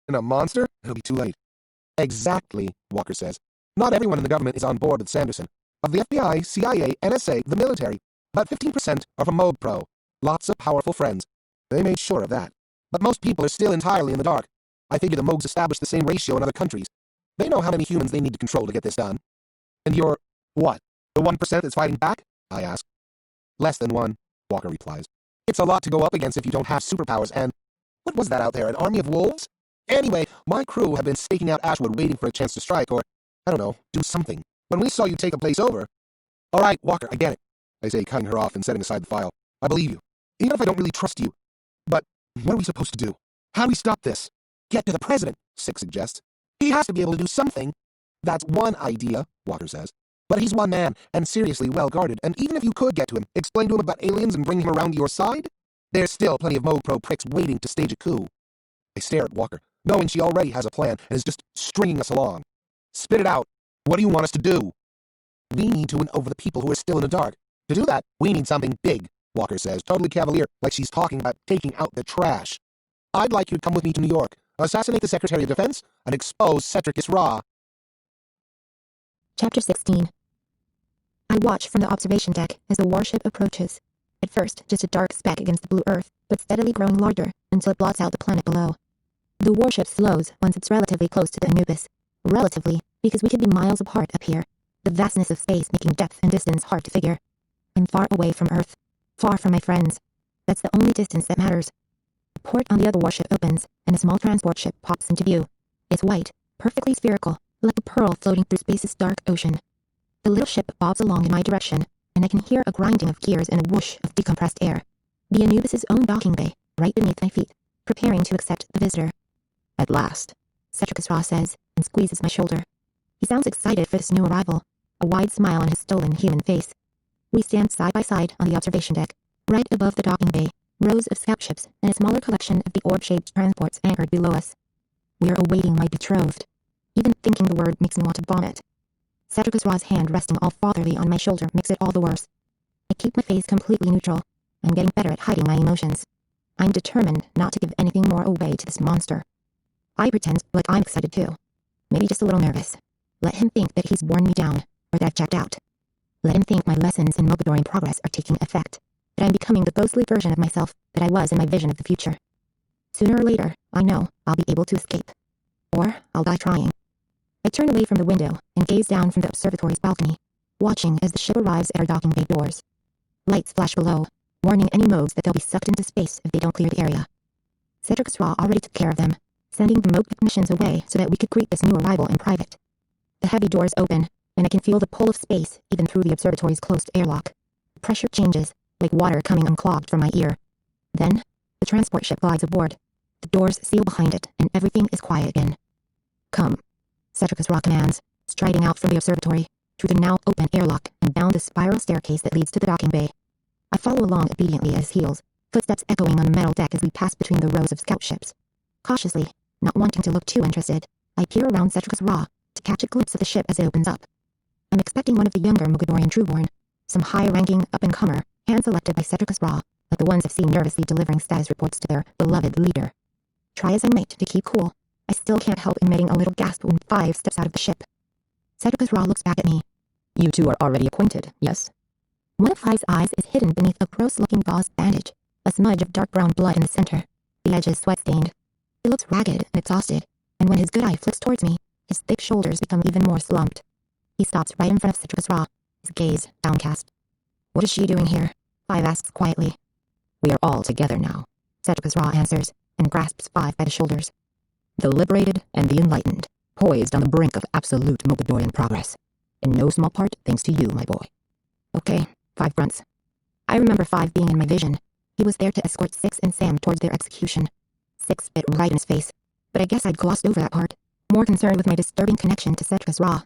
And a monster? It'll be too late. Exactly, Walker says. Not everyone in the government is on board with Sanderson. Of the FBI, CIA, NSA, the military, about 15% are from Moog Pro. Lots of powerful friends. They made sure of that. But most people are still entirely in the dark. I figure the Moogs established the same ratio in other countries. They know how many humans they need to control to get this done. And you're, what, the 1% that's fighting back? I ask. Less than one, Walker replies. It's a lot to go up against if you don't have superpowers, and what was that out there, an army of wolves? Anyway, my crew have been staking out Ashwood waiting for a chance to strike, or, I don't know, do something. When we saw you take the place over... All right, Walker, I get it, I say, cutting her off and setting aside the file. I believe you, even if I don't really trust you. But what are we supposed to do? How do we stop this? Get to the president, Six suggests. He has to be able to do something. That's one idea, Walker says. But he's one man, and seriously well guarded, and even if you could get to him, explain to him about aliens and bring him around to your side, there's still plenty of Moog-Pro pricks waiting to stage a coup. I stare at Walker, knowing she already has a plan and is just stringing us along. Spit it out. What do you want us to do? We need to win over the people who are still in the dark. To do that, we need something big, Walker says, totally cavalier, like she's talking about taking out the trash. I'd like you to come with me to New York, assassinate the Secretary of Defense, and expose Cetricus Ra. Chapter 16. I watch from the observation deck as the warship approaches. At first, just a dark speck against the blue earth, but steadily growing larger until it blots out the planet below. The warship slows once it's relatively close to the Anubis. Relatively, because we could be miles apart up here, the vastness of space making depth and distance hard to figure. I'm far away from Earth, far from my friends. That's the only distance that matters. The port on the other warship opens, and a small transport ship pops into view. It's white, perfectly spherical, like a pearl floating through space's dark ocean. The little ship bobs along in my direction, and I can hear a grinding of gears and a whoosh of decompressed air. The Anubis's own docking bay, right beneath my feet, preparing to accept the visitor. At last, Cetricus Ra says, and squeezes my shoulder. He sounds excited for this new arrival, a wide smile on his stolen human face. We stand side by side on the observation deck, right above the docking bay, rows of scout ships and a smaller collection of the orb-shaped transports anchored below us. We are awaiting my betrothed. Even thinking the word makes me want to vomit. Cetricus Ra's hand resting all fatherly on my shoulder makes it all the worse. I keep my face completely neutral. I'm getting better at hiding my emotions. I'm determined not to give anything more away to this monster. I pretend like I'm excited too. Maybe just a little nervous. Let him think that he's worn me down, or that I've checked out. Let him think my lessons in Mogadorian progress are taking effect, that I'm becoming the ghostly version of myself that I was in my vision of the future. Sooner or later, I know I'll be able to escape. Or I'll die trying. I turn away from the window and gaze down from the observatory's balcony, watching as the ship arrives at our docking bay doors. Lights flash below, warning any Moogs that they'll be sucked into space if they don't clear the area. Cetricus Ra already took care of them, sending the Moog technicians away so that we could greet this new arrival in private. The heavy doors open, and I can feel the pull of space even through the observatory's closed airlock. The pressure changes, like water coming unclogged from my ear. Then, the transport ship glides aboard. The doors seal behind it, and everything is quiet again. Come, Cetricus Ra commands, striding out from the observatory, through the now open airlock and down the spiral staircase that leads to the docking bay. I follow along obediently at his heels, footsteps echoing on the metal deck as we pass between the rows of scout ships. Cautiously, not wanting to look too interested, I peer around Cetricus Ra to catch a glimpse of the ship as it opens up. I'm expecting one of the younger Mogadorian Trueborn, some high-ranking up-and-comer, hand-selected by Cetricus Ra, like the ones I've seen nervously delivering status reports to their beloved leader. Try as I might to keep cool, I still can't help emitting a little gasp when Five steps out of the ship. Cetricus Ra looks back at me. You two are already acquainted, yes? One of Five's eyes is hidden beneath a gross-looking gauze bandage, a smudge of dark brown blood in the center, the edges sweat-stained. He looks ragged and exhausted, and when his good eye flicks towards me, his thick shoulders become even more slumped. He stops right in front of Cetricus Ra, his gaze downcast. What is she doing here? Five asks quietly. We are all together now, Cetricus Ra answers, and grasps Five by the shoulders. The liberated and the enlightened, poised on the brink of absolute Mogadorian progress. In no small part thanks to you, my boy. Okay, Five grunts. I remember Five being in my vision. He was there to escort Six and Sam towards their execution. Six bit right in his face, but I guess I'd glossed over that part, more concerned with my disturbing connection to Cetricus Ra.